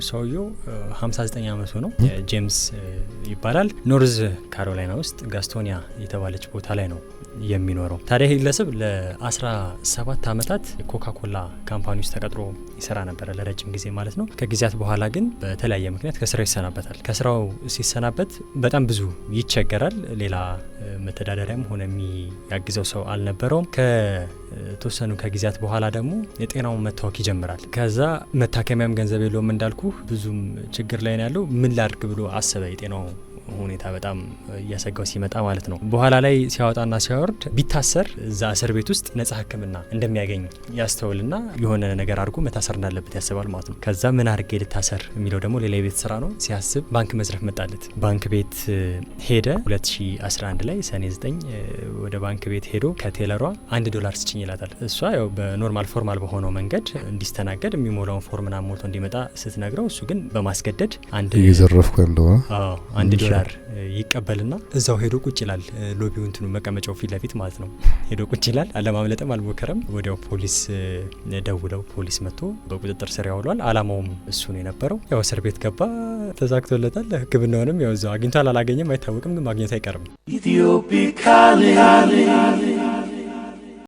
ሰውየው 59 ዓመቱ ነው። ጄምስ ይባላል። ኖርዝ ካሮላይና ውስጥ ጋስቶኒያ የተባለች ቦታ ላይ ነው የሚኖረው። ታዲያ ይህ ግለሰብ ለ17 ዓመታት ኮካኮላ ካምፓኒ ውስጥ ተቀጥሮ ይሰራ ነበር ለረጅም ጊዜ ማለት ነው። ከጊዜያት በኋላ ግን በተለያየ ምክንያት ከስራው ይሰናበታል። ከስራው ሲሰናበት በጣም ብዙ ይቸገራል። ሌላ መተዳደሪያም ሆነ የሚያግዘው ሰው አልነበረውም። ከተወሰኑ ከጊዜያት በኋላ ደግሞ የጤናውን መታወክ ይጀምራል። ከዛ መታከሚያም ገንዘብ የለውም እንዳልኩ ብዙም ችግር ላይ ነው ያለው። ምን ላድርግ ብሎ አሰበ። የጤናው ሁኔታ በጣም እያሰጋው ሲመጣ ማለት ነው። በኋላ ላይ ሲያወጣና ሲያወርድ ቢታሰር እዛ እስር ቤት ውስጥ ነጻ ሕክምና እንደሚያገኝ ያስተውልና የሆነ ነገር አድርጎ መታሰር እንዳለበት ያስባል ማለት ነው። ከዛ ምን አድርጌ ልታሰር የሚለው ደግሞ ሌላ የቤት ስራ ነው። ሲያስብ ባንክ መዝረፍ መጣለት። ባንክ ቤት ሄደ። 2011 ላይ ሰኔ 9 ወደ ባንክ ቤት ሄዶ ከቴለሯ $1 ስጭኝ ይላታል። እሷ ያው በኖርማል ፎርማል በሆነው መንገድ እንዲስተናገድ የሚሞላውን ፎርምና ሞልቶ እንዲመጣ ስትነግረው እሱ ግን በማስገደድ እየዘረፍኩ እንደሆነ $1 ይቀበልና እዛው ሄዶ ቁጭ ይላል። ሎቢው እንትኑ መቀመጫው ፊት ለፊት ማለት ነው። ሄዶ ቁጭ ይላል። አለማምለጥም አልሞከረም። ወዲያው ፖሊስ ደውለው ፖሊስ መጥቶ በቁጥጥር ስር ያውሏል። አላማውም እሱ ነው የነበረው። ያው እስር ቤት ገባ፣ ተሳክቶለታል። ሕክምናውንም ያው እዛው አግኝቷል አላገኘም አይታወቅም፣ ግን ማግኘቱ አይቀርም።